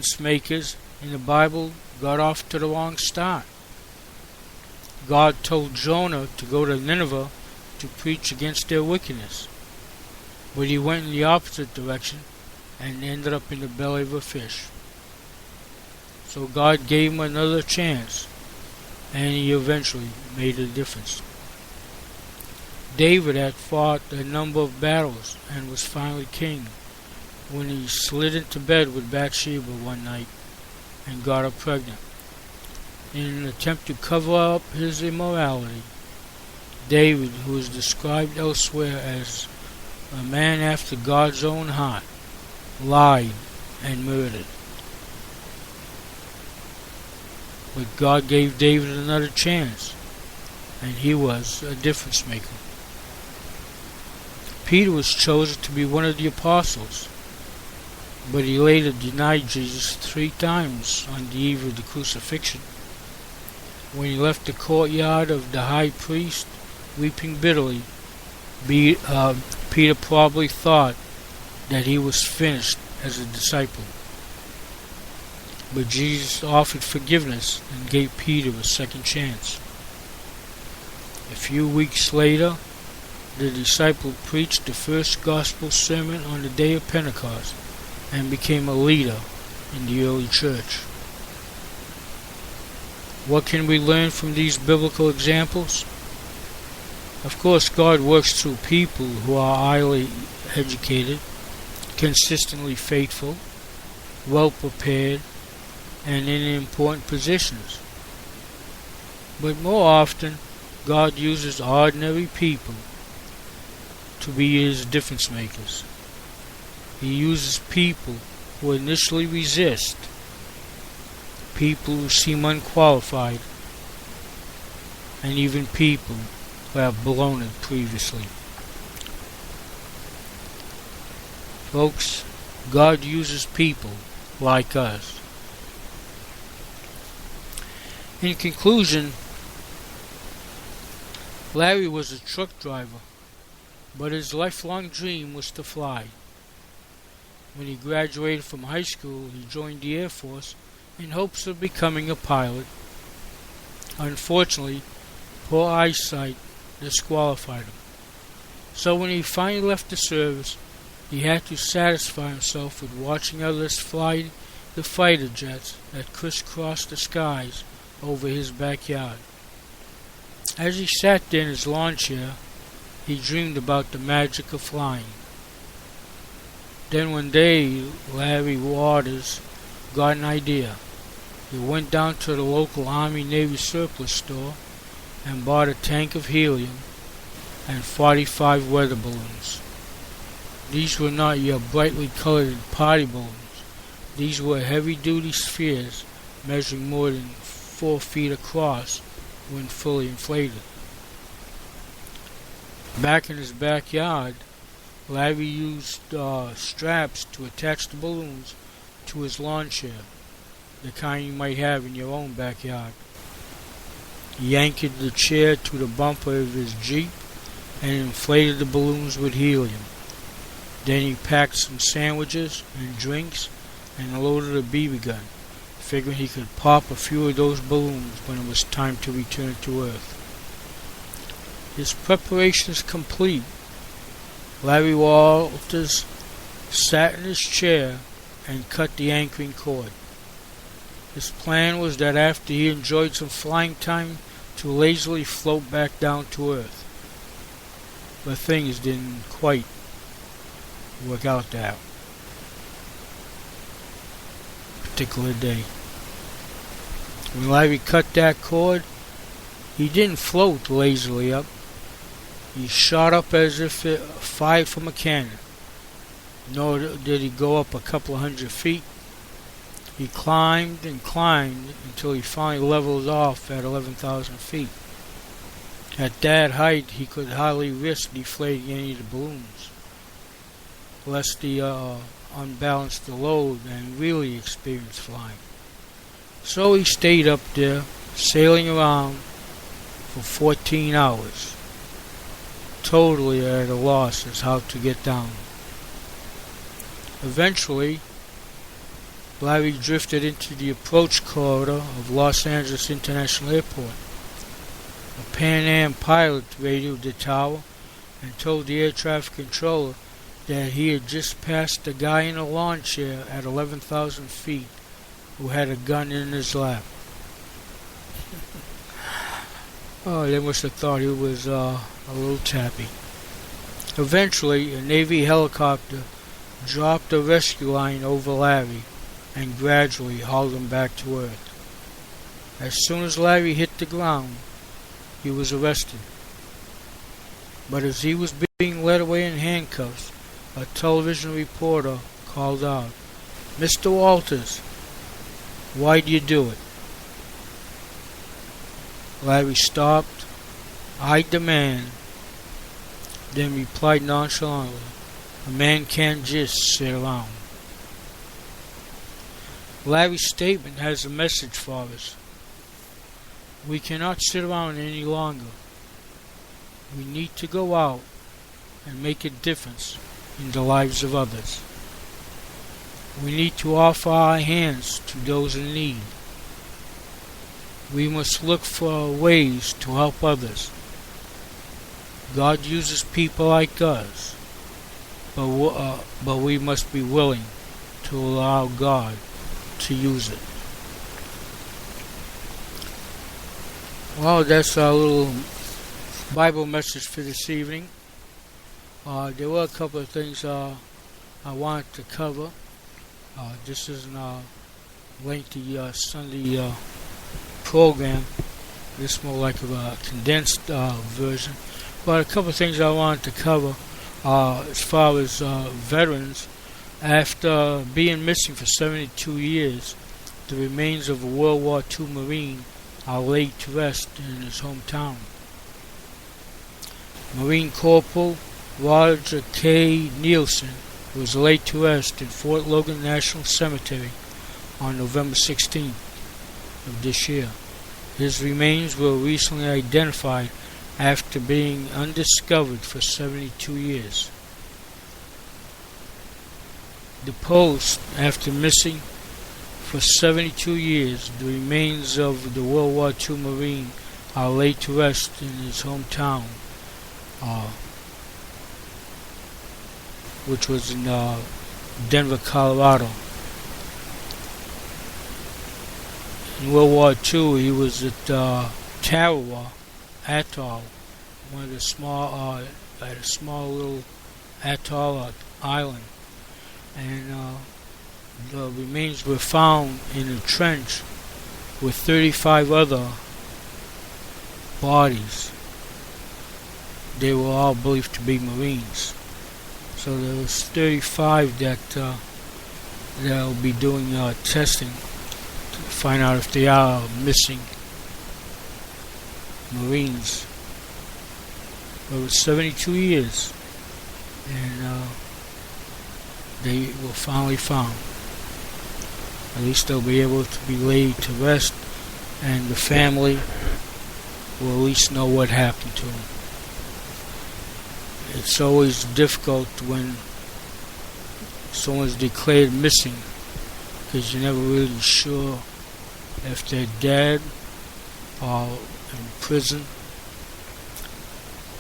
difference makers in the Bible got off to the wrong start. God told Jonah to go to Nineveh to preach against their wickedness, but he went in the opposite direction and ended up in the belly of a fish. So God gave him another chance, and he eventually made a difference. David had fought a number of battles and was finally king when he slid into bed with Bathsheba one night and got her pregnant. In an attempt to cover up his immorality, David, who is described elsewhere as a man after God's own heart, lied and murdered. But God gave David another chance, and he was a difference maker. Peter was chosen to be one of the apostles, but he later denied Jesus 3 times on the eve of the crucifixion. When he left the courtyard of the high priest, weeping bitterly, Peter probably thought that he was finished as a disciple. But Jesus offered forgiveness and gave Peter a second chance. A few weeks later, the disciple preached the first gospel sermon on the day of Pentecost and became a leader in the early church. What can we learn from these biblical examples? Of course, God works through people who are highly educated, consistently faithful, well prepared, and in important positions. But more often, God uses ordinary people to be his difference makers. He uses people who initially resist, people who seem unqualified, and even people who have blown it previously. Folks, God uses people like us. In conclusion, Larry was a truck driver, but his lifelong dream was to fly. When he graduated from high school, he joined the Air Force in hopes of becoming a pilot. Unfortunately, poor eyesight disqualified him. So when he finally left the service, he had to satisfy himself with watching others fly the fighter jets that crisscrossed the skies over his backyard. As he sat there in his lawn chair, he dreamed about the magic of flying. Then one day, Larry Waters got an idea. He went down to the local Army-Navy surplus store and bought a tank of helium and 45 weather balloons. These were not your brightly colored party balloons. These were heavy-duty spheres measuring more than 4 feet across when fully inflated. Back in his backyard, Larry used straps to attach the balloons to his lawn chair, the kind you might have in your own backyard. He anchored the chair to the bumper of his Jeep and inflated the balloons with helium. Then he packed some sandwiches and drinks and loaded a BB gun, figuring he could pop a few of those balloons when it was time to return to Earth. His preparations complete, Larry Walters sat in his chair and cut the anchoring cord. His plan was that after he enjoyed some flying time to lazily float back down to Earth. But things didn't quite work out that particular day. When Larry cut that cord, he didn't float lazily up. He shot up as if it fired from a cannon. Nor did he go up a couple of 100 feet. He climbed and climbed until he finally leveled off at 11,000 feet. At that height, he could hardly risk deflating any of the balloons, lest he unbalance the load and really experience flying. So he stayed up there, sailing around for 14 hours, totally at a loss as how to get down. Eventually, Larry drifted into the approach corridor of Los Angeles International Airport. A Pan Am pilot radioed the tower and told the air traffic controller that he had just passed a guy in a lawn chair at 11,000 feet who had a gun in his lap. Oh, they must have thought he was a little tappy. Eventually, a Navy helicopter dropped a rescue line over Larry and gradually hauled him back to Earth. As soon as Larry hit the ground, he was arrested. But as he was being led away in handcuffs, a television reporter called out, "Mr. Walters, why'd you do it?" Larry stopped, eyed the man, then replied nonchalantly, "A man can't just sit around." Larry's statement has a message for us. We cannot sit around any longer. We need to go out and make a difference in the lives of others. We need to offer our hands to those in need. We must look for ways to help others. God uses people like us, but we must be willing to allow God to use it. Well, that's our little Bible message for this evening. There were a couple of things I wanted to cover. This isn't a lengthy Sunday program. This is more like a condensed version. But a couple of things I wanted to cover as far as veterans. After being missing for 72 years, the remains of a World War II Marine are laid to rest in his hometown. Marine Corporal Roger K. Nielsen was laid to rest in Fort Logan National Cemetery on November 16th of this year. His remains were recently identified after being undiscovered for 72 years. Deposed after missing for 72 years, the remains of the World War II Marine are laid to rest in his hometown, which was in Denver, Colorado. In World War II, he was at Tarawa Atoll, one of the small, at a small little atoll island, and the remains were found in a trench with 35 other bodies. They were all believed to be Marines. So there was 35 that will be doing testing to find out if they are missing Marines. But it was 72 years, and they were finally found. At least they'll be able to be laid to rest, and the family will at least know what happened to them. It's always difficult when someone's declared missing, because you're never really sure if they're dead or in prison.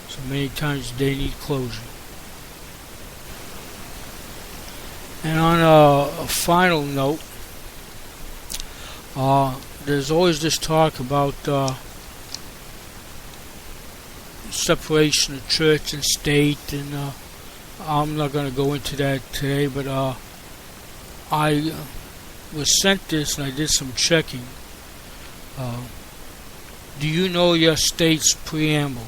So many times they need closure. And on a final note, there's always this talk about separation of church and state, and I'm not going to go into that today, but I was sent this and I did some checking. Do you know your state's preamble?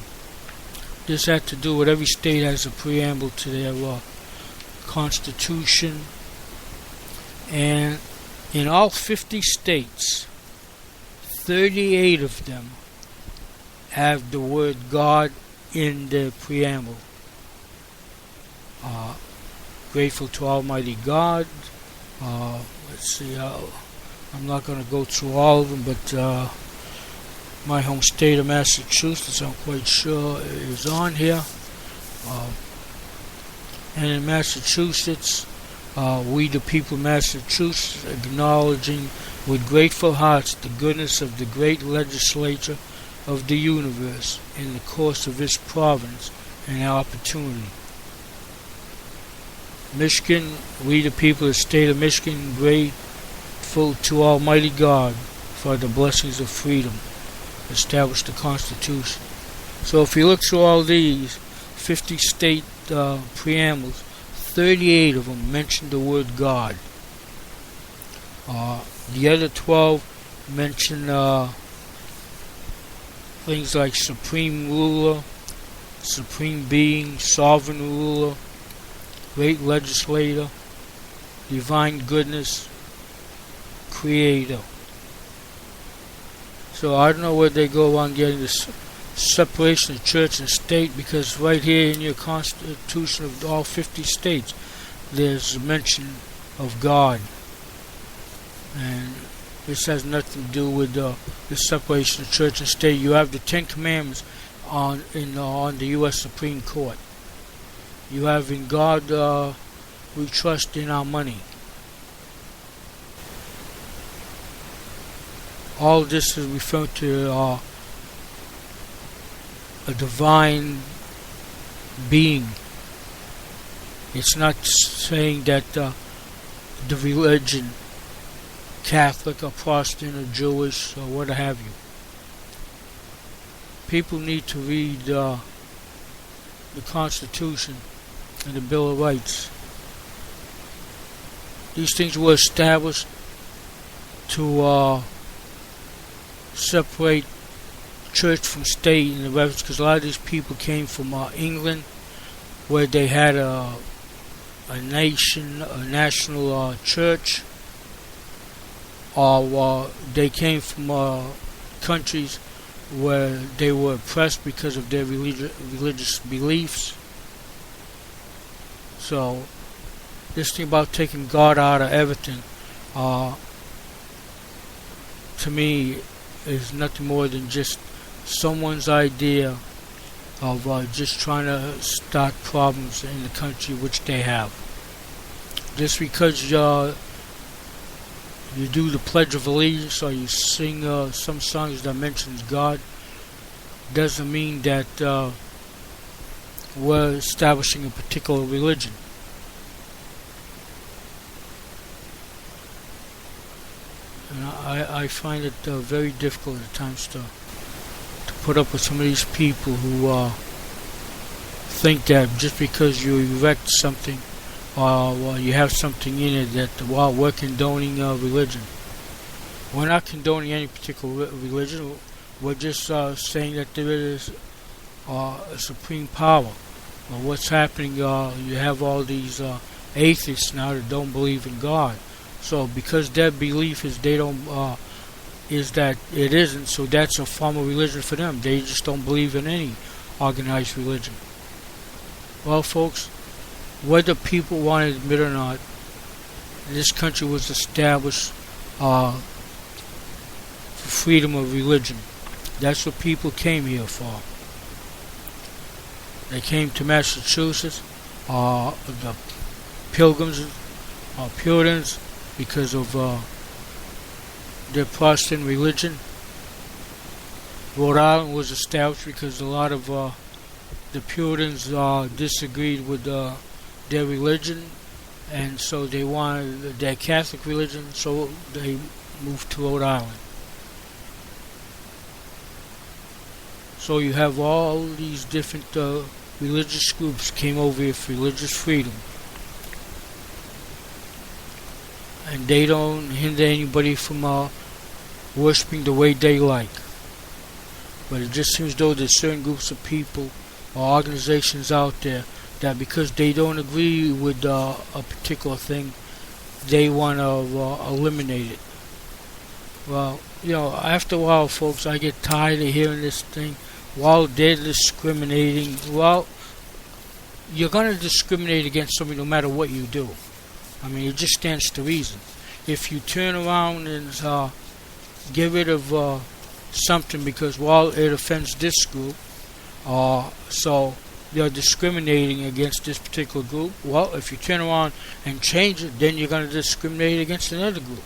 This had to do with every state has a preamble to their Constitution, and in all 50 states, 38 of them have the word God in their preamble. Grateful to Almighty God. Let's see, I'm not going to go through all of them, but my home state of Massachusetts, I'm quite sure, is on here. And in Massachusetts, We the people of Massachusetts, acknowledging with grateful hearts the goodness of the great legislature of the universe in the course of its providence and opportunity. Michigan, we the people of the state of Michigan, grateful to Almighty God for the blessings of freedom, established the Constitution. So if you look through all these 50 state preambles, 38 of them mention the word God. The other 12 mention things like supreme ruler, supreme being, sovereign ruler, great legislator, divine goodness, creator. So I don't know where they go on getting this separation of church and state, because right here in your Constitution of all 50 states there's a mention of God, and this has nothing to do with the separation of church and state. You have the Ten Commandments on the U.S. Supreme Court. You have in God we trust in our money. All this is referring to a divine being. It's not saying that the religion, Catholic or Protestant or Jewish or what have you. People need to read the Constitution and the Bill of Rights. These things were established to separate church from state in the reference, because a lot of these people came from England, where they had a national church, or they came from countries where they were oppressed because of their religious beliefs. So this thing about taking God out of everything, to me, is nothing more than just someone's idea of just trying to start problems in the country, which they have. Just because you do the Pledge of Allegiance or you sing some songs that mentions God, doesn't mean that we're establishing a particular religion. And I find it very difficult at times to put up with some of these people who think that just because you erect something or you have something in it that we're condoning religion. We're not condoning any particular religion. We're just saying that there is a supreme power. What's happening, you have all these atheists now that don't believe in God. So because their belief is is that it isn't, so that's a form of religion for them. They just don't believe in any organized religion. Well, folks, whether people want to admit or not, this country was established for freedom of religion. That's what people came here for. They came to Massachusetts, the Pilgrims, Puritans, because of their Protestant religion. Rhode Island was established because a lot of the Puritans disagreed with their religion, and so they wanted their Catholic religion, so they moved to Rhode Island. So you have all these different religious groups came over here for religious freedom. And they don't hinder anybody from worshiping the way they like. But it just seems though there's certain groups of people or organizations out there that because they don't agree with a particular thing, they want to eliminate it. Well, after a while, folks, I get tired of hearing this thing. While they're discriminating, well, you're going to discriminate against somebody no matter what you do. I mean, it just stands to reason. If you turn around and get rid of something because, well, it offends this group, so you're discriminating against this particular group. Well, if you turn around and change it, then you're going to discriminate against another group.